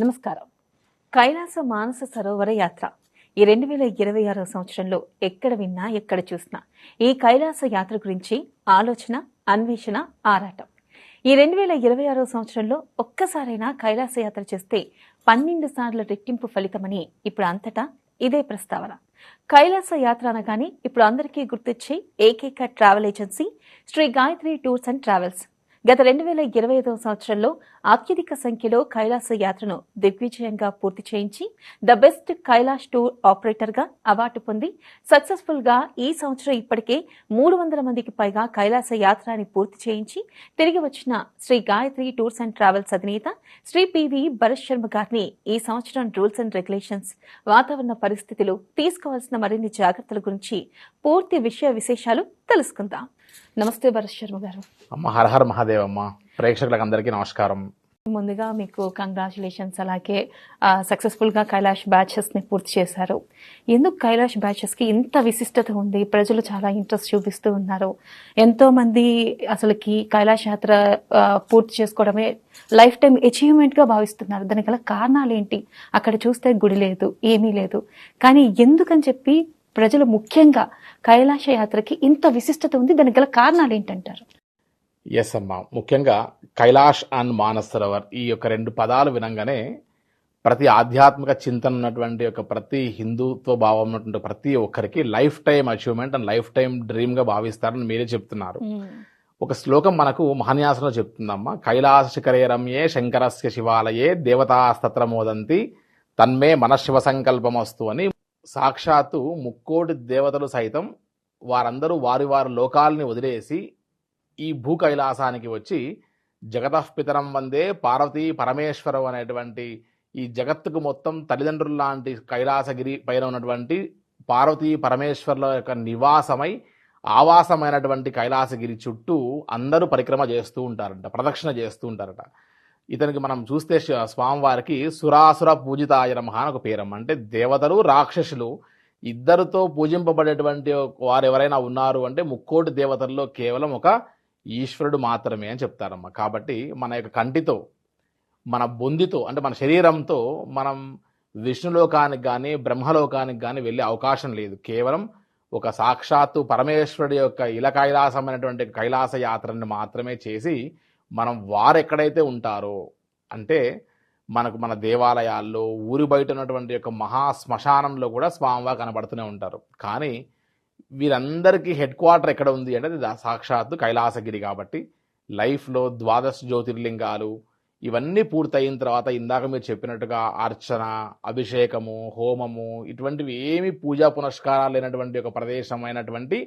నమస్కారం. కైలాస మానస సరోవర యాత్ర ఈ 2026 సంవత్సరంలో ఎక్కడ విన్నా ఎక్కడ చూసినా ఈ కైలాస యాత్ర గురించి ఆలోచన, అన్వేషణ, ఆరాటం. ఈ 2026 సంవత్సరంలో ఒక్కసారైనా కైలాస యాత్ర చేస్తే 12 సార్ల రెట్టింపు ఫలితమని ఇప్పుడు అంతటా ఇదే ప్రస్తావన. కైలాస యాత్ర అనగానే ఇప్పుడు అందరికీ గుర్తొచ్చే ఏకైక travel agency Sri Gayatri tours and travels. గత 2025 సంవత్సరంలో అత్యధిక సంఖ్యలో కైలాస యాత్రను దిగ్విజయంగా పూర్తి చేయించి the best Kailash tour operator గా అవార్డు పొంది సక్సెస్ఫుల్ గా ఈ సంవత్సరం ఇప్పటికే 300 మందికి పైగా కైలాస యాత్రని పూర్తి చేయించి తిరిగి వచ్చిన Sri Gayatri tours and travels అధినేత శ్రీ పివి భరత్ శర్మ గారిని ఈ సంవత్సరం రూల్స్ అండ్ రెగ్యులేషన్స్, వాతావరణ పరిస్థితులు, తీసుకోవాల్సిన మరిన్ని జాగ్రత్తల గురించి పూర్తి విషయ విశేషాలు తెలుసుకుందాం. నమస్తే భరత్ శర్మ గారు. అమ్మ హర హర మహాదేవమ్మ. ప్రేక్షకులకు అందరికీ నమస్కారం. ముందుగా మీకు కంగ్రాచులేషన్స్. అలాగే సక్సెస్ఫుల్ గా కైలాష్ బ్యాచెస్ ని పూర్తి చేశారు. ఎందుకు కైలాష్ బ్యాచెస్ కి ఇంత విశిష్టత ఉంది? ప్రజలు చాలా ఇంట్రెస్ట్ చూపిస్తూ ఉన్నారు. ఎంతో మంది అసలుకి కైలాష్ యాత్ర పూర్తి చేసుకోవడమే లైఫ్ టైం అచీవ్మెంట్ గా భావిస్తున్నారు. దానికి గల కారణాలు ఏంటి? అక్కడ చూస్తే గుడి లేదు, ఏమీ లేదు. కానీ ఎందుకని చెప్పి ప్రజలు ముఖ్యంగా కైలాస యాత్రకి ఇంత విశిష్టత ఉంది? దానికి గల కారణాలు ఏంటంటారు? ఎస్ అమ్మా, ముఖ్యంగా కైలాష్ అండ్ మానస్ సరోవర్ ఈ యొక్క రెండు పదాలు వినంగానే ప్రతి ఆధ్యాత్మిక చింతన ఉన్నటువంటి యొక్క ప్రతి హిందుత్వ భావం ఉన్నటువంటి ప్రతి ఒక్కరికి life time achievement and life time dream గా భావిస్తారని మీరే చెప్తున్నారు. ఒక శ్లోకం మనకు మహాన్యాసంలో చెప్తుందమ్మా, కైలాస శిఖరే రమ్యే శంకరస్య శివాలయే దేవతాస్తత్ర మోదంతి తన్మే మనశివ సంకల్పమస్తు అని. సాక్షాత్తు ముక్కోటి దేవతలు సైతం వారందరూ వారి వారి లోకాలని వదిలేసి ఈ భూ కైలాసానికి వచ్చి జగతఃపితరం వందే పార్వతీ పరమేశ్వరం అనేటువంటి ఈ జగత్తుకు మొత్తం తల్లిదండ్రులు లాంటి కైలాసగిరి పైన ఉన్నటువంటి పార్వతీ పరమేశ్వరుల యొక్క నివాసమై ఆవాసమైనటువంటి కైలాసగిరి చుట్టూ అందరూ పరిక్రమ చేస్తూ ఉంటారంట, ప్రదక్షిణ చేస్తూ ఉంటారట. ఇతనికి మనం చూస్తే స్వామివారికి సురాసుర పూజితాయ నమః అని ఒక పేరమ్మ. అంటే దేవతలు రాక్షసులు ఇద్దరితో పూజింపబడేటువంటి వారు ఎవరైనా ఉన్నారు అంటే ముక్కోటి దేవతల్లో కేవలం ఒక ఈశ్వరుడు మాత్రమే అని చెప్తారమ్మ. కాబట్టి మన యొక్క కంటితో, మన బొందితో, అంటే మన శరీరంతో మనం విష్ణులోకానికి కానీ బ్రహ్మలోకానికి కానీ వెళ్ళే అవకాశం లేదు. కేవలం ఒక సాక్షాత్తు పరమేశ్వరుడి యొక్క ఇల కైలాసమైనటువంటి కైలాస యాత్రని మాత్రమే చేసి మనం వారు ఎక్కడైతే ఉంటారో, అంటే మనకు మన దేవాలయాల్లో, ఊరి బయట ఉన్నటువంటి యొక్క మహా శ్మశానంలో కూడా స్వామివారు కనబడుతూనే ఉంటారు. కానీ వీరందరికీ హెడ్ క్వార్టర్ ఎక్కడ ఉంది అంటే అది సాక్షాత్తు కైలాసగిరి. కాబట్టి లైఫ్లో 12 జ్యోతిర్లింగాలు ఇవన్నీ పూర్తయిన తర్వాత ఇందాక మీరు చెప్పినట్టుగా అర్చన, అభిషేకము, హోమము ఇటువంటివి ఏమి పూజా పునస్కారాలు లేనటువంటి ఒక ప్రదేశం అయినటువంటి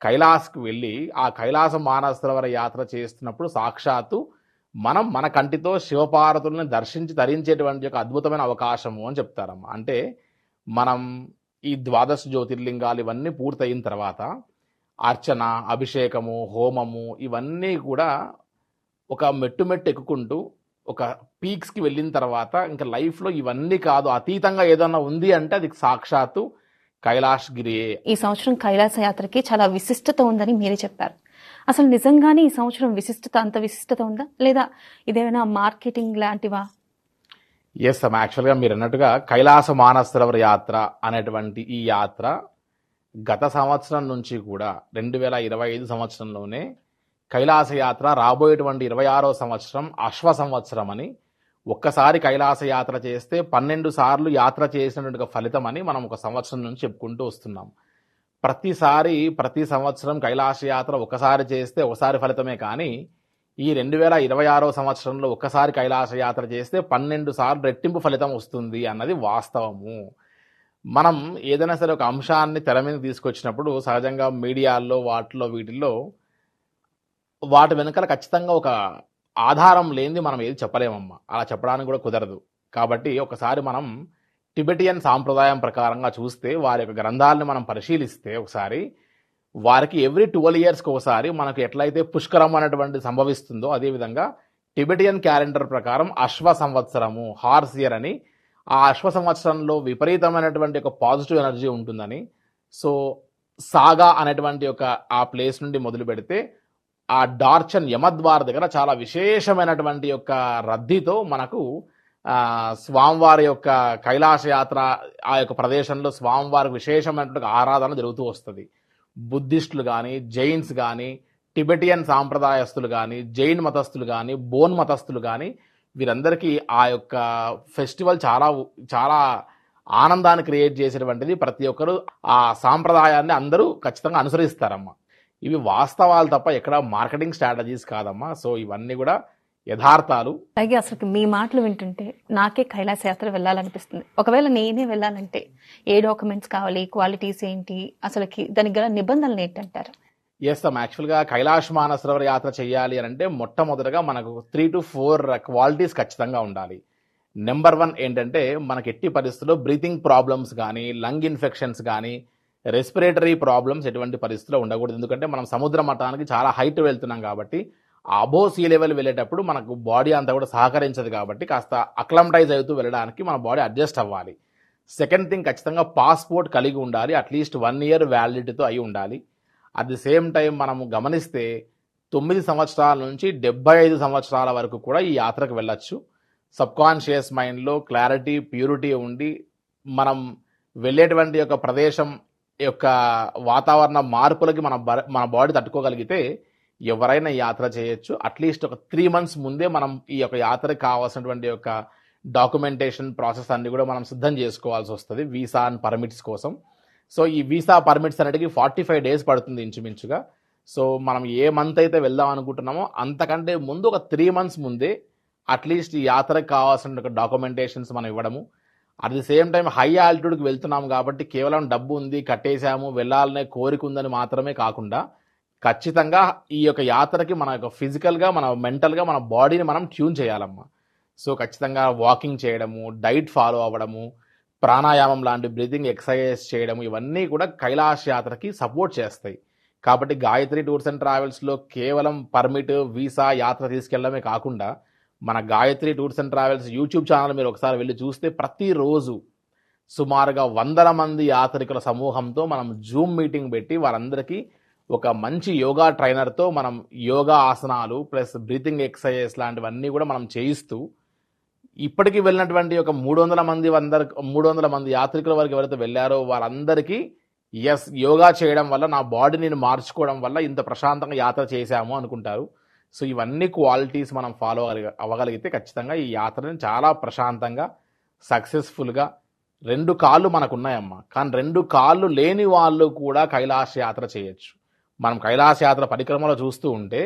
కైలాస్కి వెళ్ళి ఆ కైలాస మానస సరోవర యాత్ర చేస్తున్నప్పుడు సాక్షాత్తు మనం మన కంటితో శివపార్వతుల్ని దర్శించి తరించేటువంటి ఒక అద్భుతమైన అవకాశము అని చెప్తారమ్మ. అంటే మనం ఈ 12 జ్యోతిర్లింగాలు ఇవన్నీ పూర్తయిన తర్వాత అర్చన, అభిషేకము, హోమము ఇవన్నీ కూడా ఒక మెట్టు ఎక్కుకుంటూ ఒక పీక్స్కి వెళ్ళిన తర్వాత ఇంకా లైఫ్లో ఇవన్నీ కాదు, అతీతంగా ఏదన్నా ఉంది అంటే అది సాక్షాత్తు కైలాష్ గిరియే. ఈ సంవత్సరం కైలాస యాత్రకి చాలా విశిష్టత ఉందని మీరే చెప్పారు. అసలు నిజంగానే ఈ సంవత్సరం అంత విశిష్టత ఉందా, లేదా ఇదేమైనా మార్కెటింగ్ లాంటివా? ఎస్ అమ్మ, యాక్చువల్గా మీరు అన్నట్టుగా కైలాస మానస సరోవర యాత్ర అనేటువంటి ఈ యాత్ర గత సంవత్సరం నుంచి కూడా 2025 సంవత్సరంలోనే కైలాస యాత్ర రాబోయేటువంటి 26వ సంవత్సరం అశ్వ సంవత్సరం అని, ఒక్కసారి కైలాస యాత్ర చేస్తే 12 సార్లు యాత్ర చేసినటువంటి ఫలితం అని మనం ఒక సంవత్సరం నుంచి చెప్పుకుంటూ వస్తున్నాం. ప్రతి సంవత్సరం కైలాస యాత్ర ఒకసారి చేస్తే ఒకసారి ఫలితమే. కానీ ఈ 2026వ సంవత్సరంలో ఒక్కసారి కైలాస యాత్ర చేస్తే 12 సార్లు రెట్టింపు ఫలితం వస్తుంది అన్నది వాస్తవము. మనం ఏదైనా సరే ఒక అంశాన్ని తెర మీద తీసుకొచ్చినప్పుడు సహజంగా మీడియాల్లో వీటిల్లో వాటి వెనకాల ఖచ్చితంగా ఒక ఆధారం లేనిది మనం ఏది చెప్పలేమమ్మా. అలా చెప్పడానికి కూడా కుదరదు. కాబట్టి ఒకసారి మనం టిబెటియన్ సాంప్రదాయం ప్రకారంగా చూస్తే వారి యొక్క గ్రంథాలను మనం పరిశీలిస్తే ఒకసారి వారికి ఎవ్రీ 12 yearsకి ఒకసారి మనకు ఎట్లయితే పుష్కరం అనేటువంటి సంభవిస్తుందో అదేవిధంగా టిబెటియన్ క్యాలెండర్ ప్రకారం అశ్వ సంవత్సరము, హార్స్ ఇయర్ అని, ఆ అశ్వ సంవత్సరంలో విపరీతమైనటువంటి ఒక పాజిటివ్ ఎనర్జీ ఉంటుందని. సో సాగా అనేటువంటి ఒక ఆ ప్లేస్ నుండి మొదలు పెడితే ఆ డార్చన్ యమద్వార్ దగ్గర చాలా విశేషమైనటువంటి యొక్క రద్దీతో మనకు స్వామివారి యొక్క కైలాస యాత్ర ఆ యొక్క ప్రదేశంలో స్వామివారికి విశేషమైనటువంటి ఆరాధన జరుగుతూ వస్తుంది. బుద్ధిస్టులు కానీ, జైన్స్ కానీ, టిబెటియన్ సాంప్రదాయస్తులు కానీ, జైన్ మతస్థులు కానీ, బోన్ మతస్థులు కానీ, వీరందరికీ ఆ యొక్క ఫెస్టివల్ చాలా చాలా ఆనందాన్ని క్రియేట్ చేసేటువంటిది. ప్రతి ఒక్కరు ఆ సాంప్రదాయాన్ని అందరూ ఖచ్చితంగా అనుసరిస్తారమ్మా. ఇవి వాస్తవాలు తప్ప ఎక్కడ మార్కెటింగ్ స్ట్రాటజీస్ కాదమ్మా. సో ఇవన్నీ కూడా యథార్థాలు. అలాగే అసలు మీ మాటలు వింటుంటే నాకే కైలాస యాత్ర వెళ్ళాలనిపిస్తుంది. ఒకవేళ నేనే వెళ్ళాలంటే ఏ డాక్యుమెంట్స్ కావాలి, క్వాలిటీస్ ఏంటి, అసలుకి దానికి గల నిబంధనలు ఏంటంటారు? ఎస్ అమ్మ, యాక్చువల్గా కైలాష్ మానసరోవర్ యాత్ర చేయాలి అని అంటే మొట్టమొదటిగా మనకు 3 to 4 క్వాలిటీస్ ఖచ్చితంగా ఉండాలి. నెంబర్ 1 ఏంటంటే మనకి ఎట్టి పరిస్థితుల్లో బ్రీతింగ్ ప్రాబ్లమ్స్ కానీ, లంగ్ ఇన్ఫెక్షన్స్ కానీ, రెస్పిరేటరీ ప్రాబ్లమ్స్ ఎటువంటి పరిస్థితుల్లో ఉండకూడదు. ఎందుకంటే మనం సముద్ర మట్టానికి చాలా హైట్ వెళ్తున్నాం కాబట్టి అబో సీ లెవెల్ వెళ్ళేటప్పుడు మనకు బాడీ అంతా కూడా సహకరించదు కాబట్టి కాస్త అక్లమటైజ్ అవుతూ వెళ్ళడానికి మన బాడీ అడ్జస్ట్ అవ్వాలి. సెకండ్ థింగ్, ఖచ్చితంగా పాస్పోర్ట్ కలిగి ఉండాలి. అట్లీస్ట్ 1 year వ్యాలిడిటీతో అయి ఉండాలి. అట్ ది సేమ్ టైం మనము గమనిస్తే 9 సంవత్సరాల నుంచి 75 సంవత్సరాల వరకు కూడా ఈ యాత్రకు వెళ్ళొచ్చు. సబ్కాన్షియస్ మైండ్లో క్లారిటీ, ప్యూరిటీ ఉండి మనం వెళ్ళేటువంటి యొక్క ప్రదేశం యొక్క వాతావరణ మార్పులకి మన బాడీ తట్టుకోగలిగితే ఎవరైనా యాత్ర చేయొచ్చు. అట్లీస్ట్ ఒక 3 months ముందే మనం ఈ యొక్క యాత్రకు కావాల్సినటువంటి యొక్క డాక్యుమెంటేషన్ ప్రాసెస్ అన్ని కూడా మనం సిద్ధం చేసుకోవాల్సి వస్తుంది వీసా అండ్ పర్మిట్స్ కోసం. సో ఈ వీసా పర్మిట్స్ అనేటికి 45 days పడుతుంది ఇంచుమించుగా. సో మనం ఏ మంత్ అయితే వెళ్దాం అనుకుంటున్నామో అంతకంటే ముందు ఒక 3 months ముందే అట్లీస్ట్ ఈ యాత్రకు కావాల్సిన డాక్యుమెంటేషన్స్ మనం ఇవ్వడము. At the same time high ఆల్టిట్యూడ్కి వెళ్తున్నాం కాబట్టి కేవలం డబ్బు ఉంది, కట్టేశాము, వెళ్ళాలనే కోరిక ఉందని మాత్రమే కాకుండా ఖచ్చితంగా ఈ యొక్క యాత్రకి మన యొక్క ఫిజికల్గా, మన మెంటల్గా మన బాడీని మనం ట్యూన్ చేయాలమ్మా. సో ఖచ్చితంగా వాకింగ్ చేయడము, డైట్ ఫాలో అవ్వడము, ప్రాణాయామం లాంటి బ్రీతింగ్ ఎక్సర్సైజ్ చేయడము, ఇవన్నీ కూడా కైలాష్ యాత్రకి సపోర్ట్ చేస్తాయి. కాబట్టి గాయత్రి టూర్స్ అండ్ ట్రావెల్స్లో కేవలం పర్మిట్, వీసా, యాత్ర తీసుకెళ్లడమే కాకుండా మన Gayatri tours and travels YouTube channel మీరు ఒకసారి వెళ్ళి చూస్తే ప్రతిరోజు సుమారుగా 100 మంది యాత్రికుల సమూహంతో మనం జూమ్ మీటింగ్ పెట్టి వారందరికీ ఒక మంచి యోగా ట్రైనర్తో మనం యోగా ఆసనాలు ప్లస్ బ్రీతింగ్ ఎక్సర్సైజెస్ లాంటివన్నీ కూడా మనం చేయిస్తూ ఇప్పటికీ వెళ్ళినటువంటి ఒక 300 మంది యాత్రికుల వరకు ఎవరైతే వెళ్ళారో వారందరికీ ఎస్ యోగా చేయడం వల్ల నా బాడీని మార్చుకోవడం వల్ల ఇంత ప్రశాంతంగా యాత్ర చేశాము అనుకుంటారు. సో ఇవన్నీ క్వాలిటీస్ మనం ఫాలో అవ్వగలిగితే ఖచ్చితంగా ఈ యాత్రని చాలా ప్రశాంతంగా సక్సెస్ఫుల్గా 2 కాళ్ళు మనకు ఉన్నాయమ్మా. కానీ 2 కాళ్ళు లేని వాళ్ళు కూడా కైలాస యాత్ర చేయొచ్చు. మనం కైలాస యాత్ర పరిక్రమలో చూస్తూ ఉంటే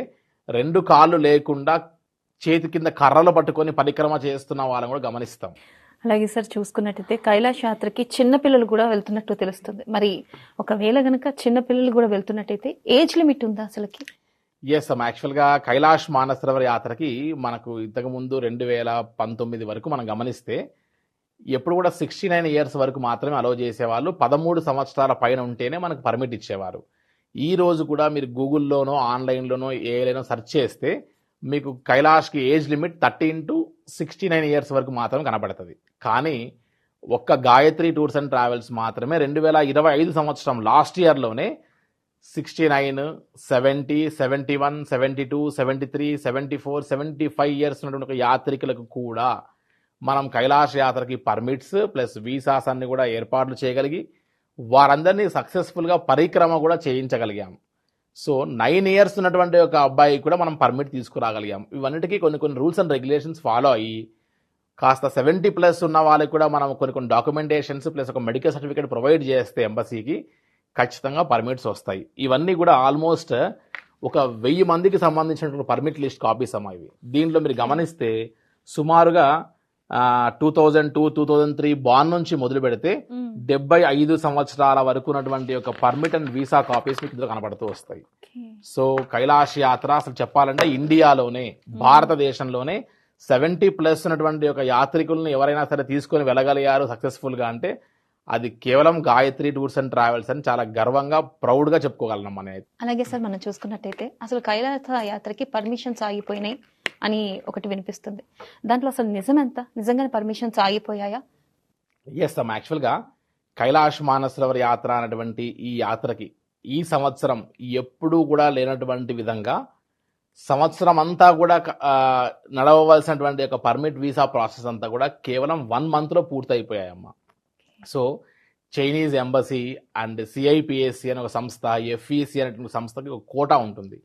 2 కాళ్ళు లేకుండా చేతి కింద కర్రలు పట్టుకొని పరిక్రమ చేస్తున్న వాళ్ళని కూడా గమనిస్తాం. అలాగే సార్, చూసుకున్నట్టయితే కైలాష్ యాత్రకి చిన్నపిల్లలు కూడా వెళ్తున్నట్టు తెలుస్తుంది. మరి ఒకవేళ గనక చిన్నపిల్లలు కూడా వెళ్తున్నట్టయితే ఏజ్ లిమిట్ ఉందా అసలుకి? ఎస్ అమ్మ, యాక్చువల్గా కైలాష్ మానసరోవర్ యాత్రకి మనకు ఇంతకుముందు 2019 వరకు మనం గమనిస్తే ఎప్పుడు కూడా 69 years వరకు మాత్రమే అలౌ చేసేవాళ్ళు. 13 సంవత్సరాల పైన ఉంటేనే మనకు పర్మిట్ ఇచ్చేవారు. ఈ రోజు కూడా మీరు గూగుల్లోనో ఆన్లైన్లోనో ఏలైనా సెర్చ్ చేస్తే మీకు కైలాష్కి ఏజ్ లిమిట్ 13 to 69 years వరకు మాత్రమే కనబడుతుంది. కానీ ఒక్క గాయత్రి టూర్స్ అండ్ ట్రావెల్స్ మాత్రమే 2025 సంవత్సరం లాస్ట్ ఇయర్లోనే 69, 70, 71, 72, 73, 74, 75 years ఉన్నటువంటి ఒక యాత్రికులకు కూడా మనం కైలాష్ యాత్రకి పర్మిట్స్ ప్లస్ వీసాస్ అన్ని కూడా ఏర్పాట్లు చేయగలిగి వారందరినీ సక్సెస్ఫుల్గా పరిక్రమ కూడా చేయించగలిగాం. సో 9 years ఉన్నటువంటి ఒక అబ్బాయి కూడా మనం పర్మిట్ తీసుకురాగలిగాం. ఇవన్నిటికీ కొన్ని రూల్స్ అండ్ రెగ్యులేషన్స్ ఫాలో అయ్యి కాస్త 70+ ఉన్న వాళ్ళకి కూడా మనం కొన్ని డాక్యుమెంటేషన్స్ ప్లస్ ఒక మెడికల్ సర్టిఫికేట్ ప్రొవైడ్ చేస్తే ఎంబసీకి ఖచ్చితంగా పర్మిట్స్ వస్తాయి. ఇవన్నీ కూడా ఆల్మోస్ట్ ఒక 1000 మందికి సంబంధించినటువంటి పర్మిట్ లిస్ట్ కాపీస్ అమ్మా ఇవి. దీంట్లో మీరు గమనిస్తే సుమారుగా 2002, 2003 బాన్ నుంచి మొదలు పెడితే 75 సంవత్సరాల వరకు ఉన్నటువంటి ఒక పర్మిట్ అండ్ వీసా కాపీస్ మీకు ఇందులో కనబడుతూ వస్తాయి. సో కైలాష్ యాత్ర అసలు చెప్పాలంటే ఇండియాలోనే, భారతదేశంలోనే 70+ ఉన్నటువంటి ఒక యాత్రికుల్ని ఎవరైనా సరే తీసుకొని వెళ్ళగలిగారు సక్సెస్ఫుల్గా అంటే అది కేవలం గాయత్రి టూర్స్ అండ్ ట్రావెల్స్ అని చాలా గర్వంగా ప్రౌడ్గా చెప్పుకోగలం అనేది. అలాగే సార్, మనం చూసుకున్నట్టయితే అసలు కైలాస యాత్రకి పర్మిషన్స్ ఆగిపోయినాయి అని ఒకటి వినిపిస్తుంది. దాంట్లో అసలు నిజం ఎంత? నిజంగానే పర్మిషన్స్ ఆగిపోయాయా? ఎస్ అమ్మ, యాక్చువల్గా కైలాష్ మానసరోవర్ యాత్ర అనేటువంటి ఈ యాత్రకి ఈ సంవత్సరం ఎప్పుడూ కూడా లేనటువంటి విధంగా సంవత్సరం అంతా కూడా నడవవలసినటువంటి యొక్క పర్మిట్ వీసా ప్రాసెస్ అంతా కూడా కేవలం 1 monthలో పూర్తయిపోయాయమ్మా. సో చైనీస్ ఎంబసీ అండ్ సిఐపిఎస్సి అనే ఒక సంస్థ, ఎఫ్ఈసి అనేటువంటి సంస్థకి ఒక కోటా ఉంటుంది.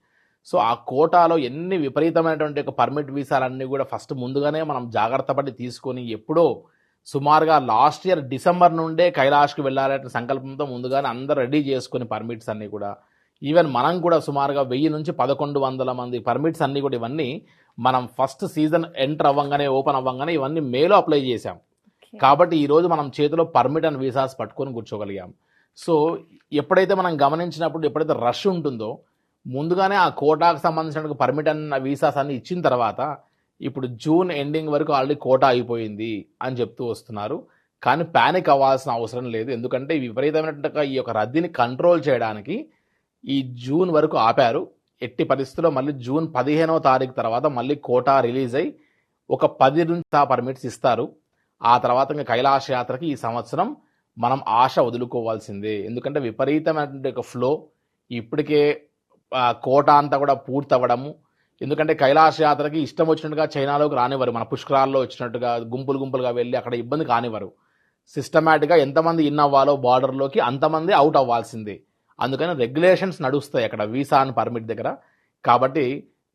సో ఆ కోటాలో ఎన్ని విపరీతమైనటువంటి ఒక పర్మిట్ వీసాలన్నీ కూడా ఫస్ట్ ముందుగానే మనం జాగ్రత్త పడి తీసుకొని ఎప్పుడో సుమారుగా లాస్ట్ ఇయర్ డిసెంబర్ నుండే కైలాష్కి వెళ్ళాలనే సంకల్పంతో ముందుగానే అందరూ రెడీ చేసుకుని పర్మిట్స్ అన్నీ కూడా, ఈవెన్ మనం కూడా సుమారుగా 1000 నుంచి 1100 మంది పర్మిట్స్ అన్నీ కూడా ఇవన్నీ మనం ఫస్ట్ సీజన్ ఎంటర్ అవ్వగానే ఓపెన్ అవ్వగానే ఇవన్నీ మేలో అప్లై చేశాం. కాబట్టి ఈరోజు మనం చేతిలో పర్మిట్ అండ్ వీసాస్ పట్టుకొని కూర్చోగలిగాం. సో ఎప్పుడైతే మనం గమనించినప్పుడు ఎప్పుడైతే రష్ ఉంటుందో ముందుగానే ఆ కోటాకు సంబంధించిన పర్మిట్ అండ్ వీసాస్ అన్ని ఇచ్చిన తర్వాత ఇప్పుడు జూన్ ఎండింగ్ వరకు ఆల్రెడీ కోటా అయిపోయింది అని చెప్తూ వస్తున్నారు. కానీ ప్యానిక్ అవ్వాల్సిన అవసరం లేదు. ఎందుకంటే ఈ విపరీతమైనటువంటి ఈ యొక్క రద్దీని కంట్రోల్ చేయడానికి ఈ జూన్ వరకు ఆపారు. ఎట్టి పరిస్థితుల్లో మళ్ళీ జూన్ 15వ తారీఖు తర్వాత మళ్ళీ కోటా రిలీజ్ అయ్యి ఒక 10 నుంచి పర్మిట్స్ ఇస్తారు. ఆ తర్వాత ఇంకా కైలాస యాత్రకి ఈ సంవత్సరం మనం ఆశ వదులుకోవాల్సిందే. ఎందుకంటే విపరీతమైనటువంటి ఒక ఫ్లో ఇప్పటికే కోటా అంతా కూడా పూర్తవ్వడము. ఎందుకంటే కైలాస యాత్రకి ఇష్టం వచ్చినట్టుగా చైనాలోకి రానివ్వరు. మన పుష్కరాల్లో వచ్చినట్టుగా గుంపులుగా వెళ్ళి అక్కడ ఇబ్బంది కానివ్వరు. సిస్టమేటిక్గా ఎంతమంది ఇన్ అవ్వాలో బార్డర్లోకి అంతమంది అవుట్ అవ్వాల్సిందే. అందుకని రెగ్యులేషన్స్ నడుస్తాయి అక్కడ వీసా అండ్ పర్మిట్ దగ్గర. కాబట్టి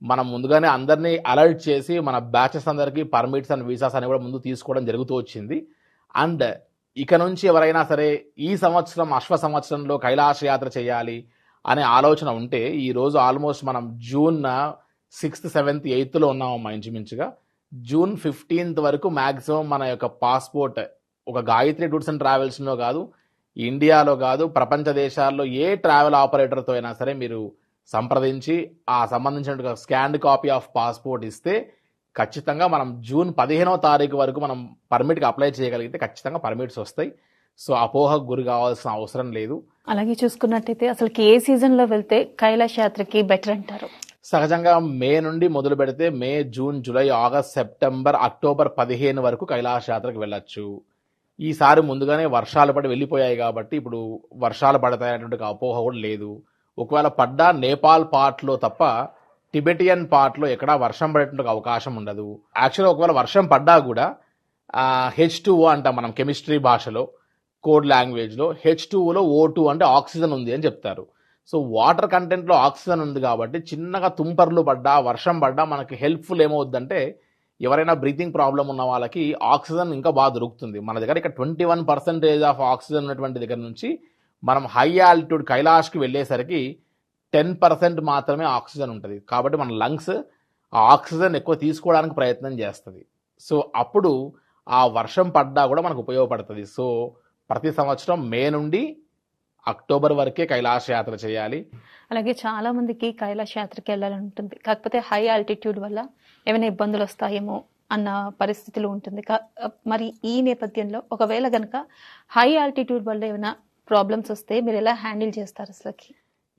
మనం ముందుగానే అందరినీ అలర్ట్ చేసి మన బ్యాచెస్ అందరికీ పర్మిట్స్ అండ్ వీసాస్ అని కూడా ముందు తీసుకోవడం జరుగుతూ వచ్చింది. అండ్ ఇక నుంచి ఎవరైనా సరే ఈ సంవత్సరం అశ్వ సంవత్సరంలో కైలాస యాత్ర చేయాలి అనే ఆలోచన ఉంటే ఈరోజు ఆల్మోస్ట్ మనం జూన్ 6th, 7th, 8thలో ఉన్నామమ్మా. ఇంచుమించుగా జూన్ 15th వరకు మ్యాక్సిమం మన యొక్క పాస్పోర్ట్ ఒక గాయత్రి టూర్స్ అండ్ ట్రావెల్స్లో కాదు, ఇండియాలో కాదు, ప్రపంచ దేశాల్లో ఏ ట్రావెల్ ఆపరేటర్తో అయినా సరే మీరు సంప్రదించి ఆ సంబంధించిన స్కాన్డ్ కాపీ ఆఫ్ పాస్పోర్ట్ ఇస్తే ఖచ్చితంగా మనం జూన్ 15వ తారీఖు వరకు మనం పర్మిట్కి అప్లై చేయగలిగితే ఖచ్చితంగా పర్మిట్స్ వస్తాయి. సో అపోహకు గురి కావాల్సిన అవసరం లేదు. అలాగే చూసుకున్నట్టయితే అసలు ఏ సీజన్లో వెళ్తే కైలాస యాత్రకి బెటర్ అంటారు? సహజంగా మే నుండి మొదలు పెడితే May, June, July, August, September, October 15 వరకు కైలాస యాత్రకు వెళ్ళొచ్చు. ఈసారి ముందుగానే వర్షాలు పడి వెళ్ళిపోయాయి కాబట్టి ఇప్పుడు వర్షాలు పడతాయనేటువంటి అపోహ కూడా లేదు. ఒకవేళ పడ్డా నేపాల్ పార్ట్లో తప్ప టిబెటియన్ పార్ట్లో ఎక్కడా వర్షం పడేటువంటి అవకాశం ఉండదు. యాక్చువల్గా ఒకవేళ వర్షం పడ్డా కూడా H2O అంటాం మనం కెమిస్ట్రీ భాషలో, కోడ్ లాంగ్వేజ్లో. H2Oలో O2 అంటే ఆక్సిజన్ ఉంది అని చెప్తారు. సో వాటర్ కంటెంట్లో ఆక్సిజన్ ఉంది కాబట్టి చిన్నగా తుంపర్లు పడ్డా వర్షం పడ్డా మనకి హెల్ప్ఫుల్ ఏమవుద్దంటే ఎవరైనా బ్రీతింగ్ ప్రాబ్లం ఉన్న వాళ్ళకి ఆక్సిజన్ ఇంకా బాగా దొరుకుతుంది. మన దగ్గర ఇక్కడ 21% ఆఫ్ ఆక్సిజన్ ఉన్నటువంటి దగ్గర నుంచి మనం హై ఆల్టిట్యూడ్ కైలాష్కి వెళ్ళేసరికి 10% మాత్రమే ఆక్సిజన్ ఉంటుంది. కాబట్టి మన లంగ్స్ ఆ ఆక్సిజన్ ఎక్కువ తీసుకోవడానికి ప్రయత్నం చేస్తుంది. సో అప్పుడు ఆ వర్షం పడ్డా కూడా మనకు ఉపయోగపడుతుంది. సో ప్రతి సంవత్సరం మే నుండి అక్టోబర్ వరకే కైలాస యాత్ర చేయాలి. అలాగే చాలా మందికి కైలాస యాత్రకి వెళ్ళాలని ఉంటుంది, కాకపోతే హై ఆల్టిట్యూడ్ వల్ల ఏమైనా ఇబ్బందులు వస్తాయేమో అన్న పరిస్థితులు ఉంటుంది. మరి ఈ నేపథ్యంలో ఒకవేళ కనుక హై ఆల్టిట్యూడ్ వల్ల ఏమైనా ప్రాబ్లమ్స్ వస్తే మీరు ఎలా హ్యాండిల్ చేస్తారు అసలుకి?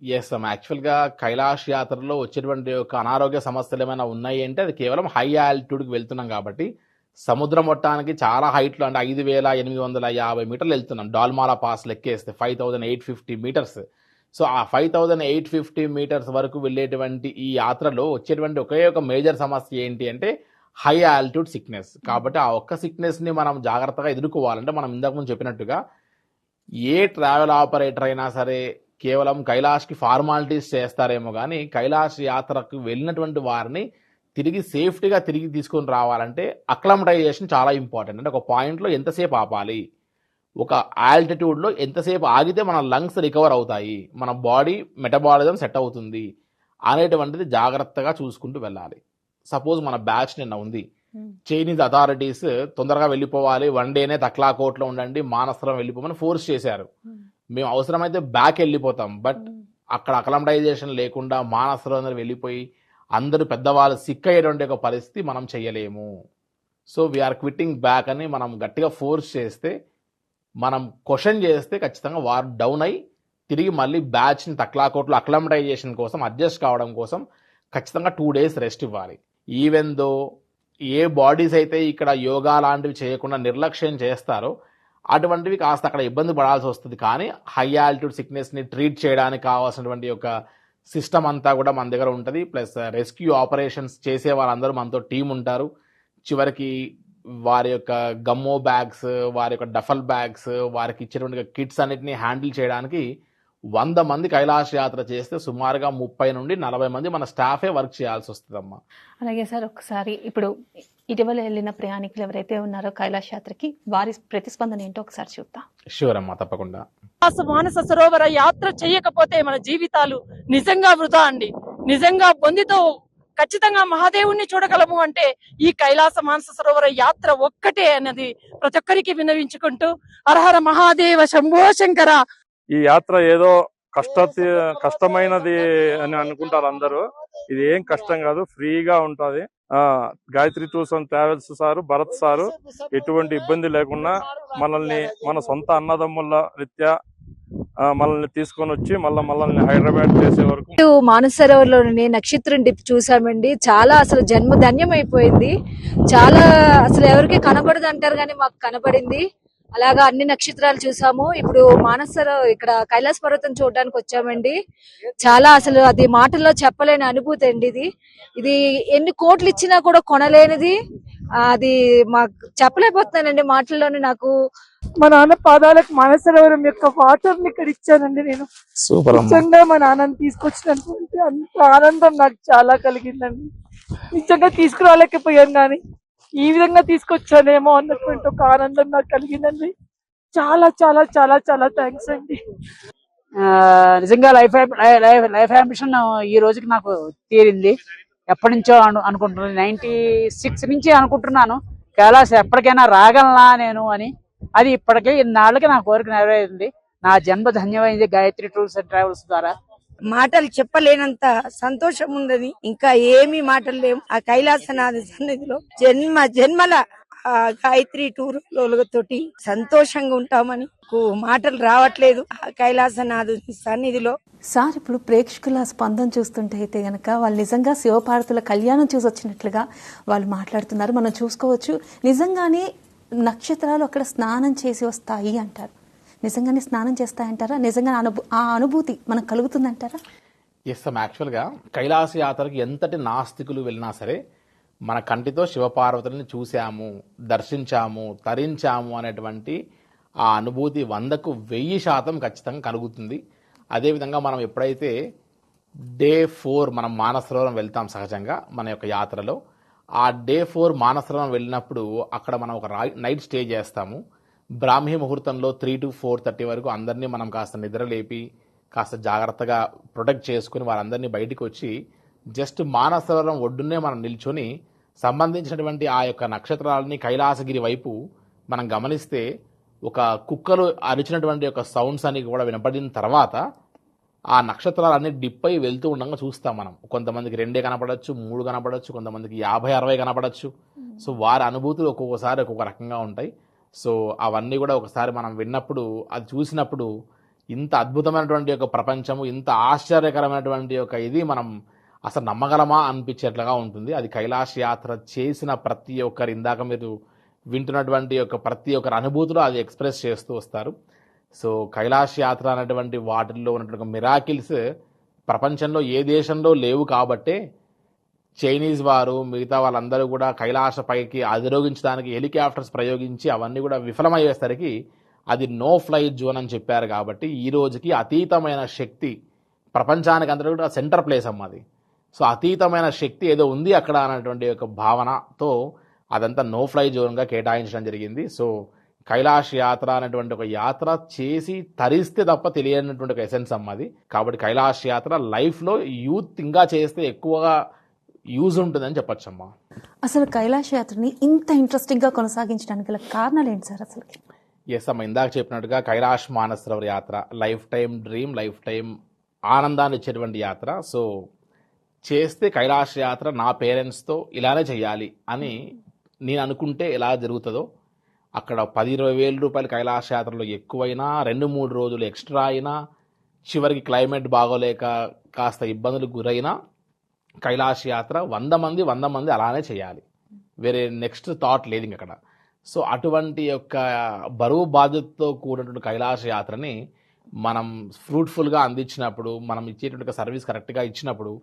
ఎస్ అమ్మ, యాక్చువల్గా కైలాస యాత్రలో వచ్చేటువంటి ఒక అనారోగ్య సమస్యలు ఏమైనా ఉన్నాయి అంటే అది కేవలం హై ఆల్టిట్యూడ్కి వెళ్తున్నాం కాబట్టి. సముద్ర మొట్టానికి చాలా హైట్లో అంటే 5850 మీటర్లు వెళ్తున్నాం. డాల్మాలా పాస్ లెక్కేస్తే 5850 మీటర్స్. సో ఆ 5850 మీటర్స్ వరకు వెళ్ళేటువంటి ఈ యాత్రలో వచ్చేటువంటి ఒకే ఒక మేజర్ సమస్య ఏంటి అంటే హై ఆల్టిట్యూడ్ సిక్నెస్. కాబట్టి ఆ ఒక్క సిక్నెస్ని మనం జాగ్రత్తగా ఎదుర్కోవాలంటే మనం ఇంతకుముందు చెప్పినట్టుగా ఏ ట్రావెల్ ఆపరేటర్ అయినా సరే కేవలం కైలాష్కి ఫార్మాలిటీస్ చేస్తారేమో కానీ కైలాస యాత్రకు వెళ్ళినటువంటి వారిని తిరిగి సేఫ్టీగా తిరిగి తీసుకొని రావాలంటే అక్లమటైజేషన్ చాలా ఇంపార్టెంట్. అంటే ఒక పాయింట్లో ఎంతసేపు ఆపాలి, ఒక ఆల్టిట్యూడ్లో ఎంతసేపు ఆగితే మన లంగ్స్ రికవర్ అవుతాయి, మన బాడీ మెటబాలిజం సెట్ అవుతుంది అనేటువంటిది జాగ్రత్తగా చూసుకుంటూ వెళ్ళాలి. సపోజ్ మన బ్యాచ్ నిన్న ఉంది, చైనీస్ అథారిటీస్ తొందరగా వెళ్ళిపోవాలి, 1 డేనే తక్లాకోట్లో ఉండండి, మానసరం వెళ్ళిపోమని ఫోర్స్ చేశారు. మేము అవసరమైతే బ్యాక్ వెళ్ళిపోతాం, బట్ అక్కడ అక్లమటైజేషన్ లేకుండా మానసరం అందరూ వెళ్ళిపోయి అందరూ పెద్దవాళ్ళు సిక్ అయ్యేటువంటి ఒక పరిస్థితి మనం చేయలేము. సో వీఆర్ క్విట్టింగ్ బ్యాక్ అని మనం గట్టిగా ఫోర్స్ చేస్తే, మనం క్వశ్చన్ చేస్తే ఖచ్చితంగా వారు డౌన్ అయ్యి తిరిగి మళ్ళీ బ్యాచ్ని తక్లాకోట్లో అక్లమటైజేషన్ కోసం అడ్జస్ట్ కావడం కోసం ఖచ్చితంగా 2 days రెస్ట్ ఇవ్వాలి. ఈవెన్ దో ఏ బాడీస్ అయితే ఇక్కడ యోగా లాంటివి చేయకుండా నిర్లక్ష్యం చేస్తారో అటువంటివి కాస్త అక్కడ ఇబ్బంది పడాల్సి వస్తుంది. కానీ హై ఆల్టిట్యూడ్ సిక్నెస్ని ట్రీట్ చేయడానికి కావాల్సినటువంటి ఒక సిస్టమ్ అంతా కూడా మన దగ్గర ఉంటుంది. ప్లస్ రెస్క్యూ ఆపరేషన్స్ చేసే వాళ్ళందరూ మనతో టీం ఉంటారు. చివరికి వారి యొక్క గమ్మో బ్యాగ్స్, వారి యొక్క డఫల్ బ్యాగ్స్, వారికి ఇచ్చేటువంటి కిట్స్ అన్నిటిని హ్యాండిల్ చేయడానికి 100 మంది కైలాస యాత్ర చేస్తే సుమారుగా 30 నుండి 40 మంది మన స్టాఫే వర్క్ చేయాల్సి వస్తుందమ్మా. అలాగే సార్, ఒకసారి ఇప్పుడు ఇటీవల వెళ్ళిన ప్రయాణికులు ఎవరైతే ఉన్నారో కైలాస యాత్రకి వారి ప్రతిస్పందన ఏంటో ఒకసారి చూద్దాం. షూర్ అమ్మా, తప్పకుండా. మానస సరోవర యాత్ర చేయకపోతే మన జీవితాలు నిజంగా వృధా అండి. నిజంగా పొందితో ఖచ్చితంగా మహాదేవుణ్ణి చూడగలము అంటే ఈ కైలాస మానస సరోవర యాత్ర ఒక్కటే అన్నది ప్రతి ఒక్కరికి విన్నవించుకుంటూ హరహర మహాదేవ శంభో శంకర. ఈ యాత్ర ఏదో కష్టమైనది అని అనుకుంటారు అందరూ. ఇది ఏం కష్టం కాదు, ఫ్రీగా ఉంటది. Gayatri tours and travels sir, Bharat sir ఎటువంటి ఇబ్బంది లేకుండా మనల్ని మన సొంత అన్నదమ్ముల రీత్యా మనల్ని తీసుకొని వచ్చి మనల్ని హైదరాబాద్ చేసే వరకు మానస సరోవర్లోని నక్షత్రం డిప్ చూసామండి. చాలా అసలు జన్మ ధన్యం అయిపోయింది. చాలా అసలు ఎవరికి కనబడదు అంటారు కానీ మాకు కనబడింది. అలాగా అన్ని నక్షత్రాలు చూసాము. ఇప్పుడు ఇక్కడ కైలాస పర్వతం చూడడానికి వచ్చామండి. చాలా అసలు అది మాటల్లో చెప్పలేని అనుభూతి అండి. ఇది ఎన్ని కోట్లు ఇచ్చినా కూడా కొనలేనిది. అది మాకు చెప్పలేకపోతున్నానండి మాటల్లోనే. నాకు మా నాన్న పాదాలకు మానస సరోవరం యొక్క వాటర్ ని ఇక్కడ ఇచ్చానండి. నేను సూపర్ నిజంగా మా నాన్నని తీసుకొచ్చినటువంటి అంత ఆనందం నాకు చాలా కలిగిందండి. నిజంగా తీసుకురాలేకపోయాను కానీ ఈ విధంగా తీసుకొచ్చానేమో అన్నటువంటి ఒక ఆనందం నాకు కలిగిందండి. చాలా చాలా చాలా చాలా థ్యాంక్స్ అండి. నిజంగా లైఫ్ అంబిషన్ ఈ రోజుకి నాకు తీరింది. ఎప్పటి నుంచో అనుకుంటున్నాను, 96 నుంచి అనుకుంటున్నాను కైలాస ఎప్పటికైనా రాగలనా నేను అని. అది ఇప్పటికే ఇన్నాళ్ళకి నా కోరిక నెరవేరింది. నా జన్మ ధన్యమైంది గాయత్రి టూర్స్ అండ్ ట్రావెల్స్ ద్వారా. మాటలు చెప్పలేనంత సంతోషం ఉన్నది. ఇంకా ఏమీ మాటలు లేవు. ఆ కైలాసనాథ సన్నిధిలో జన్మల ఆ గాయత్రి టూర్ తోటి సంతోషంగా ఉంటామని మాటలు రావట్లేదు. ఆ కైలాసనాథ సన్నిధిలో సార్, ఇప్పుడు ప్రేక్షకుల స్పందన చూస్తుంటే అయితే గనక వాళ్ళు నిజంగా శివపార్వతుల కళ్యాణం చూసి వచ్చినట్లుగా వాళ్ళు మాట్లాడుతున్నారు. మనం చూసుకోవచ్చు. నిజంగానే నక్షత్రాలు అక్కడ స్నానం చేసి వస్తాయి అంటారు. నిజంగానే స్నానం చేస్తాయంటారా? నిజంగా ఆ అనుభూతి మనకు కలుగుతుందంటారా? ఎస్ అమ్మ, యాక్చువల్గా కైలాస యాత్రకి ఎంతటి నాస్తికులు వెళ్ళినా సరే మన కంటితో శివపార్వతులని చూసాము, దర్శించాము, తరించాము అనేటువంటి ఆ అనుభూతి 100కు 1000% ఖచ్చితంగా కలుగుతుంది. అదేవిధంగా మనం ఎప్పుడైతే డే 4 మనం మానసరోవరం వెళ్తాం సహజంగా మన యొక్క యాత్రలో, ఆ డే 4 మానసరోవరం వెళ్ళినప్పుడు అక్కడ మనం ఒక నైట్ స్టే చేస్తాము. బ్రాహ్మీ ముహూర్తంలో 3 to 4:30 వరకు అందరినీ మనం కాస్త నిద్రలేపి కాస్త జాగ్రత్తగా ప్రొటెక్ట్ చేసుకుని వారందరినీ బయటికి వచ్చి జస్ట్ మానసరోవరం ఒడ్డునే మనం నిల్చొని సంబంధించినటువంటి ఆ యొక్క నక్షత్రాలని కైలాసగిరి వైపు మనం గమనిస్తే ఒక కుక్కలు అరిచినటువంటి యొక్క సౌండ్స్ అని కూడా వినపడిన తర్వాత ఆ నక్షత్రాలన్నీ డిప్ అయి వెళ్తూ ఉండగా చూస్తాం మనం. కొంతమందికి 2 కనపడచ్చు, 3 కనపడచ్చు, కొంతమందికి 50-60 కనపడచ్చు. సో వారి అనుభూతులు ఒక్కొక్కసారి ఒక్కొక్క రకంగా ఉంటాయి. సో అవన్నీ కూడా ఒకసారి మనం విన్నప్పుడు, అది చూసినప్పుడు ఇంత అద్భుతమైనటువంటి యొక్క ప్రపంచము, ఇంత ఆశ్చర్యకరమైనటువంటి యొక్క ఇది మనం అసలు నమ్మగలమా అనిపించేట్లుగా ఉంటుంది. అది కైలాస యాత్ర చేసిన ప్రతి ఒక్కరు, ఇందాక మీరు వింటున్నటువంటి యొక్క ప్రతి ఒక్కరి అనుభూతులు అది ఎక్స్ప్రెస్ చేస్తూ వస్తారు. సో కైలాస యాత్ర అనేటువంటి వాటిల్లో ఉన్నటువంటి మిరాకిల్స్ ప్రపంచంలో ఏ దేశంలో లేవు కాబట్టే చైనీస్ వారు మిగతా వాళ్ళందరూ కూడా కైలాస పైకి అధిరోగించడానికి హెలికాప్టర్స్ ప్రయోగించి అవన్నీ కూడా విఫలమయ్యేసరికి అది నో ఫ్లై జోన్ అని చెప్పారు. కాబట్టి ఈ రోజుకి అతీతమైన శక్తి ప్రపంచానికి అందరూ కూడా సెంటర్ ప్లేస్ అమ్మది. సో అతీతమైన శక్తి ఏదో ఉంది అక్కడ అనేటువంటి ఒక భావనతో అదంతా నో ఫ్లై జోన్గా కేటాయించడం జరిగింది. సో కైలాస యాత్ర అనేటువంటి ఒక యాత్ర చేసి తరిస్తే తప్ప తెలియనటువంటి ఒక ఎసెన్స్ అమ్మది. కాబట్టి కైలాస యాత్ర లైఫ్లో యూత్ ఇంకా చేస్తే ఎక్కువగా యూజ్ ఉంటుందని చెప్పొచ్చమ్మా. అసలు కైలాస యాత్రని ఇంత ఇంట్రెస్టింగ్ గా కొనసాగించడానికి గల కారణాలు ఏంటి సార్ అసలు? ఎస్ అమ్మ, ఇందాక చెప్పినట్టుగా కైలాస మానస సరోవర్ యాత్ర life time dream, life time ఆనందాన్ని ఇచ్చేటువంటి యాత్ర. సో చేస్తే కైలాస యాత్ర నా పేరెంట్స్తో ఇలానే చేయాలి అని నేను అనుకుంటే ఎలా జరుగుతుందో, అక్కడ 10-20 వేల రూపాయలు కైలాస యాత్రలో ఎక్కువైనా, 2-3 రోజులు ఎక్స్ట్రా అయినా, చివరికి క్లైమేట్ బాగోలేక కాస్త ఇబ్బందులకు గురైనా కైలాస యాత్ర 100 మంది అలానే చేయాలి. వేరే నెక్స్ట్ థాట్ లేదు ఇంకక్కడ. సో అటువంటి యొక్క బరువు బాధ్యతతో కూడినటువంటి కైలాస యాత్రని మనం ఫ్రూట్ఫుల్గా అందించినప్పుడు, మనం ఇచ్చేటువంటి సర్వీస్ కరెక్ట్గా ఇచ్చినప్పుడు,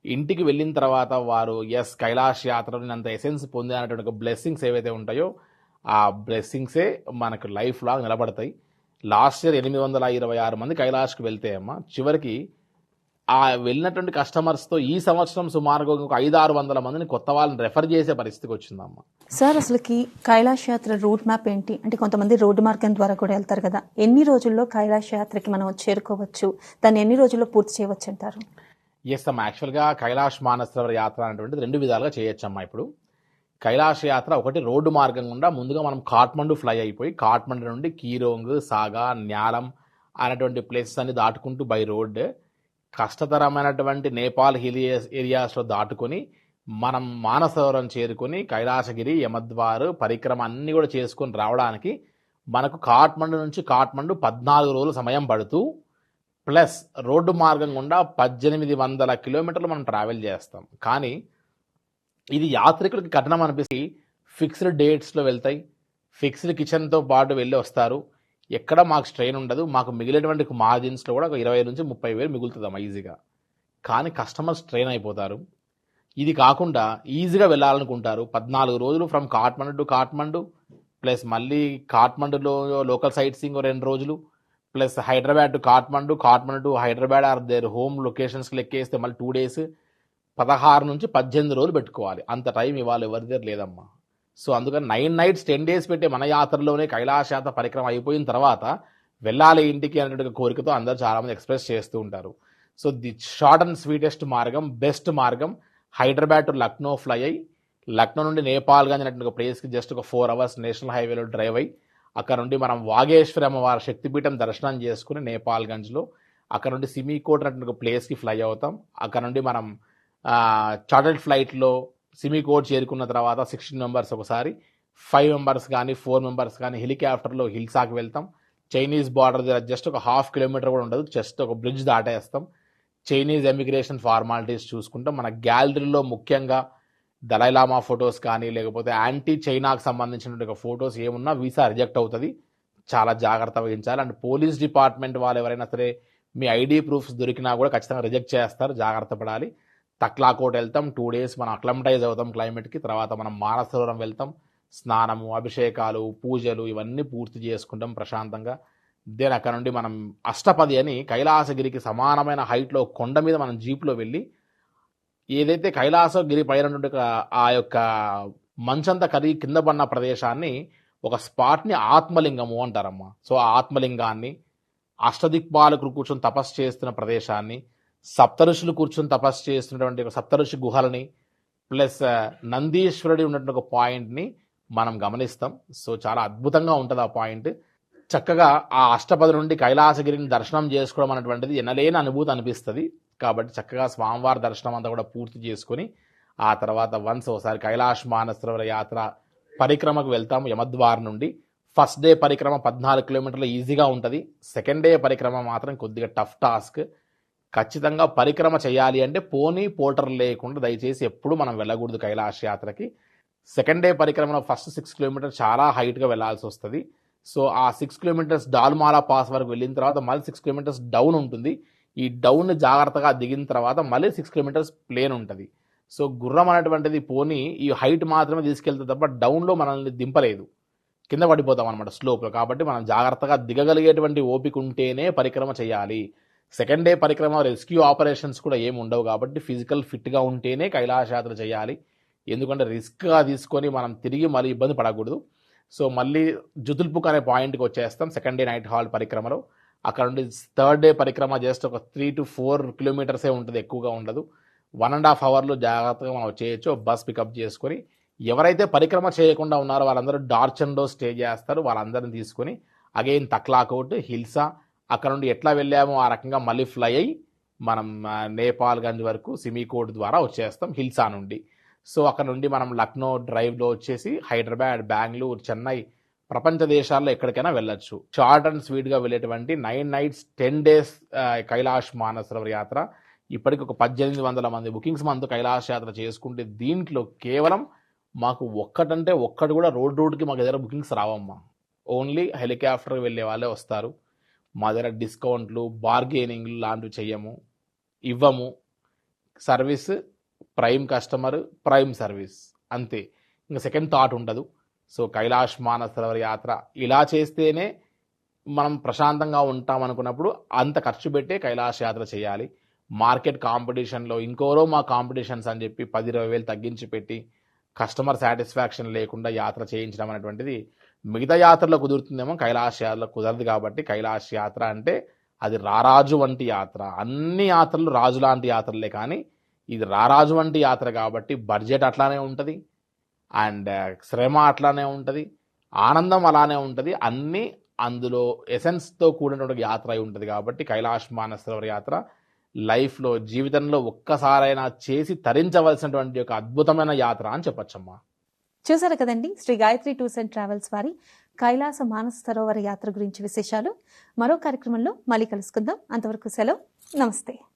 ఇంటికి వెళ్ళిన తర్వాత వారు ఎస్ కైలాష్ యాత్రలో అంత ఎసెన్స్ పొందినటువంటి బ్లెస్సింగ్స్ ఏవైతే ఉంటాయో ఆ బ్లెస్సింగ్సే మనకు లైఫ్ లాగా నిలబడతాయి. లాస్ట్ ఇయర్ 826 మంది కైలాష్కి వెళ్తే అమ్మ చివరికి ఆ వెళ్ళినటువంటి కస్టమర్స్తో ఈ సంవత్సరం సుమారుగా ఒక 500-600 మందిని కొత్త వాళ్ళని రెఫర్ చేసే పరిస్థితికి వచ్చిందమ్మ. సార్ అసలుకి కైలాష్ యాత్ర రూట్ మ్యాప్ ఏంటి? అంటే కొంతమంది రోడ్డు మార్గం ద్వారా కూడా వెళ్తారు కదా, ఎన్ని రోజుల్లో కైలాష్ యాత్రకి మనం చేరుకోవచ్చు, దాన్ని ఎన్ని రోజుల్లో పూర్తి చేయవచ్చు అంటారు? ఎస్ అమ్మ, యాక్చువల్గా కైలాష్ మానసరోవర్ యాత్ర అనేటువంటిది 2 విధాలుగా చేయొచ్చమ్మా. ఇప్పుడు కైలాష్ యాత్ర ఒకటి రోడ్డు మార్గం గుండా ముందుగా మనం కాఠ్మండు ఫ్లై అయిపోయి కాఠ్మండు నుండి కీరోంగ్, సాగా, న్యాలం అనేటువంటి ప్లేసెస్ అన్ని దాటుకుంటూ బై రోడ్ కష్టతరమైనటువంటి నేపాల్ హిల్ ఏరియాస్లో దాటుకొని మనం మానసరోవరం చేరుకొని కైలాసగిరి, యమద్వార్ పరిక్రమ అన్ని కూడా చేసుకొని రావడానికి మనకు కాఠ్మండు నుంచి కాఠ్మండు 14 రోజుల సమయం పడుతూ ప్లస్ రోడ్డు మార్గం గుండా 1800 కిలోమీటర్లు మనం ట్రావెల్ చేస్తాం. కానీ ఇది యాత్రికులకి కఠినం అనిపిస్తే ఫిక్స్డ్ డేట్స్లో వెళ్తాయి, ఫిక్స్డ్ కిచెన్తో పాటు వెళ్ళి వస్తారు, ఎక్కడ మాకు స్ట్రెయిన్ ఉండదు, మాకు మిగిలినటువంటి మార్జిన్స్లో కూడా ఒక 20 నుంచి 30 వేలు మిగులుతుందమ్మా ఈజీగా. కానీ కస్టమర్ స్ట్రెయిన్ అయిపోతారు. ఇది కాకుండా ఈజీగా వెళ్ళాలనుకుంటారు. 14 రోజులు from Kathmandu to Kathmandu plus మళ్ళీ కాఠ్మండులో లోకల్ సైట్ సీయింగ్ 2 రోజులు plus Hyderabad to Kathmandu, Kathmandu to Hyderabad or their home లొకేషన్స్కి లెక్కేస్తే మళ్ళీ 2 days 16 నుంచి 18 రోజులు పెట్టుకోవాలి. అంత టైం ఇవాళ ఎవరి దగ్గర లేదమ్మా. సో అందుకని 9 nights 10 days పెట్టే మన యాత్రలోనే కైలాష్ యాత్ర పరిక్రమ అయిపోయిన తర్వాత వెళ్ళాలి ఇంటికి అనేటువంటి కోరికతో అందరూ చాలామంది ఎక్స్ప్రెస్ చేస్తూ ఉంటారు. So the short and sweetest మార్గం, బెస్ట్ మార్గం హైదరాబాద్ టు లక్నో ఫ్లై అయ్యి లక్నో నుండి నేపాల్గంజ్ అనేటువంటి ఒక ప్లేస్కి జస్ట్ ఒక 4 hours నేషనల్ హైవేలో డ్రైవ్ అయ్యి అక్కడ నుండి మనం వాగేశ్వరి అమ్మవారి శక్తిపీఠం దర్శనం చేసుకుని నేపాల్గంజ్లో అక్కడ నుండి సిమికోట్ అనేటువంటి ఒక ప్లేస్కి ఫ్లై అవుతాం. అక్కడ నుండి మనం చార్టర్డ్ ఫ్లైట్లో సిమికోట్ చేరుకున్న తర్వాత 16 members ఒకసారి, 5 members కానీ 4 members కానీ హెలికాప్టర్లో హిల్సాకి వెళ్తాం. చైనీస్ బార్డర్ దగ్గర జస్ట్ ఒక 1/2 kilometer కూడా ఉండదు, జస్ట్ ఒక బ్రిడ్జ్ దాటేస్తాం. చైనీస్ ఎమిగ్రేషన్ ఫార్మాలిటీస్ చూసుకుంటాం. మన గ్యాలరీలో ముఖ్యంగా దలైలామా ఫొటోస్ కానీ లేకపోతే యాంటీ చైనాకు సంబంధించినటువంటి ఒక ఫొటోస్ ఏమున్నా వీసా రిజెక్ట్ అవుతుంది, చాలా జాగ్రత్త వహించాలి. అండ్ పోలీస్ డిపార్ట్మెంట్ వాళ్ళు ఎవరైనా సరే మీ ఐడి ప్రూఫ్స్ దొరికినా కూడా ఖచ్చితంగా రిజెక్ట్ చేస్తారు, జాగ్రత్త పడాలి. తక్లాకోట్ వెళ్తాం, 2 days మనం అక్లమటైజ్ అవుతాం క్లైమేట్కి. తర్వాత మనం మానసరోవరం వెళ్తాం, స్నానము, అభిషేకాలు, పూజలు ఇవన్నీ పూర్తి చేసుకుంటాం ప్రశాంతంగా. దెన్ అక్కడ నుండి మనం అష్టపది అని కైలాసగిరికి సమానమైన హైట్లో కొండ మీద మనం జీప్లో వెళ్ళి ఏదైతే కైలాసగిరి పైన ఆ యొక్క మంచంతా కరిగి కింద పడిన ప్రదేశాన్ని ఒక స్పాట్ని ఆత్మలింగము అంటారమ్మా. సో ఆ ఆత్మలింగాన్ని, అష్టదిక్పాలకులు కూర్చొని తపస్సు చేస్తున్న ప్రదేశాన్ని, సప్తఋషులు కూర్చొని తపస్సు చేస్తున్నటువంటి ఒక సప్తఋషి గుహలని ప్లస్ నందీశ్వరుడి ఉన్నటువంటి ఒక పాయింట్ని మనం గమనిస్తాం. సో చాలా అద్భుతంగా ఉంటుంది ఆ పాయింట్. చక్కగా ఆ అష్టపది నుండి కైలాసగిరిని దర్శనం చేసుకోవడం అనేటువంటిది ఎనలేని అనుభూతి అనిపిస్తుంది. కాబట్టి చక్కగా స్వామివారి దర్శనం అంతా కూడా పూర్తి చేసుకుని ఆ తర్వాత వన్స్ ఒకసారి కైలాష్ మానసరోవర యాత్ర పరిక్రమకు వెళ్తాము యమద్వార్ నుండి. ఫస్ట్ డే పరిక్రమ 14 kilometers ఈజీగా ఉంటుంది. సెకండ్ డే పరిక్రమ మాత్రం కొద్దిగా టఫ్ టాస్క్. ఖచ్చితంగా పరిక్రమ చేయాలి అంటే పోనీ పోటర్ లేకుండా దయచేసి ఎప్పుడు మనం వెళ్ళకూడదు కైలాష్ యాత్రకి. సెకండ్ డే పరిక్రమలో ఫస్ట్ 6 kilometers చాలా హైట్గా వెళ్ళాల్సి వస్తుంది. సో ఆ 6 kilometers డాల్మాలా పాస్ వరకు వెళ్ళిన తర్వాత మళ్ళీ 6 kilometers డౌన్ ఉంటుంది. ఈ డౌన్ జాగ్రత్తగా దిగిన తర్వాత మళ్ళీ 6 kilometers ప్లేన్ ఉంటుంది. సో గుర్రం అనేటువంటిది పోనీ ఈ హైట్ మాత్రమే తీసుకెళ్తే తప్ప డౌన్లో మనల్ని దింపలేదు, కింద పడిపోతాం అనమాట స్లోప్లో. కాబట్టి మనం జాగ్రత్తగా దిగగలిగేటువంటి ఓపిక ఉంటేనే పరిక్రమ చేయాలి. సెకండ్ డే పరిక్రమ రెస్క్యూ ఆపరేషన్స్ కూడా ఏమి ఉండవు కాబట్టి ఫిజికల్ ఫిట్గా ఉంటేనే కైలాష్ యాత్ర చేయాలి. ఎందుకంటే రిస్క్గా తీసుకొని మనం తిరిగి మళ్ళీ ఇబ్బంది పడకూడదు. సో మళ్ళీ జుతుల్పుక్ అనే పాయింట్కి వచ్చేస్తాం సెకండ్ డే నైట్ హాల్ పరిక్రమలో. అక్కడ నుండి థర్డ్ డే పరిక్రమ జస్ట్ ఒక 3 to 4 kilometers ఉంటుంది, ఎక్కువగా ఉండదు. 1.5 hours జాగ్రత్తగా మనం చేయొచ్చు. బస్ పికప్ చేసుకొని ఎవరైతే పరిక్రమ చేయకుండా ఉన్నారో వాళ్ళందరూ డార్చన్లో స్టే చేస్తారు. వాళ్ళందరిని తీసుకొని అగైన్ తక్లాకోట్, హిల్సా అక్కడ నుండి ఎట్లా వెళ్ళామో ఆ రకంగా మళ్ళీ ఫ్లై అయ్యి మనం నేపాల్గంజ్ వరకు సిమికోట్ ద్వారా వచ్చేస్తాం హిల్సా నుండి. సో అక్కడ నుండి మనం లక్నో డ్రైవ్లో వచ్చేసి హైదరాబాద్, బెంగళూరు, చెన్నై ప్రపంచ దేశాల్లో ఎక్కడికైనా వెళ్ళొచ్చు. షార్ట్ అండ్ స్వీట్గా వెళ్ళేటువంటి 9 nights 10 days కైలాష్ మానసరోవర్ యాత్ర. ఇప్పటికి ఒక 1800 మంది బుకింగ్స్ మనతో కైలాష్ యాత్ర చేసుకుంటే దీంట్లో కేవలం మాకు ఒక్కటి కూడా రోడ్డుకి మాకు దగ్గర బుకింగ్స్ రావమ్మా. ఓన్లీ హెలికాప్టర్ వెళ్ళే వాళ్ళే వస్తారు. మా దగ్గర డిస్కౌంట్లు, బార్గెనింగ్లు లాంటివి చెయ్యము, ఇవ్వము. Service prime customer, prime service, అంతే. ఇంకా సెకండ్ థాట్ ఉండదు. సో కైలాష్ మానస సరోవర్ యాత్ర ఇలా చేస్తేనే మనం ప్రశాంతంగా ఉంటాం అనుకున్నప్పుడు అంత ఖర్చు పెట్టే కైలాష్ యాత్ర చేయాలి. మార్కెట్ కాంపిటీషన్లో ఇంకోరో మా కాంపిటీషన్స్ అని చెప్పి 10-20 వేలు తగ్గించి పెట్టి కస్టమర్ సాటిస్ఫాక్షన్ లేకుండా యాత్ర చేయించడం అనేటువంటిది మిగతా యాత్రలో కుదురుతుందేమో, కైలాష్ యాత్రలో కుదరదు. కాబట్టి కైలాష్ యాత్ర అంటే అది రారాజు వంటి యాత్ర. అన్ని యాత్రలు రాజు లాంటి యాత్రలే, కానీ ఇది రారాజు వంటి యాత్ర కాబట్టి బడ్జెట్ అట్లానే ఉంటుంది, అండ్ శ్రమ అట్లానే ఉంటుంది, ఆనందం అలానే ఉంటుంది. అన్నీ అందులో ఎసెన్స్తో కూడినటువంటి యాత్ర అయి ఉంటుంది. కాబట్టి కైలాష్ మానస సరోవర్ యాత్ర లైఫ్లో, జీవితంలో ఒక్కసారైనా చేసి తరించవలసినటువంటి ఒక అద్భుతమైన యాత్ర అని చెప్పొచ్చమ్మా. చూసారు కదండి Sri Gayatri tours and travels వారి కైలాస మానస సరోవర యాత్ర గురించి విశేషాలు. మరో కార్యక్రమంలో మళ్ళీ కలుసుకుందాం. అంతవరకు సెలవు. నమస్తే.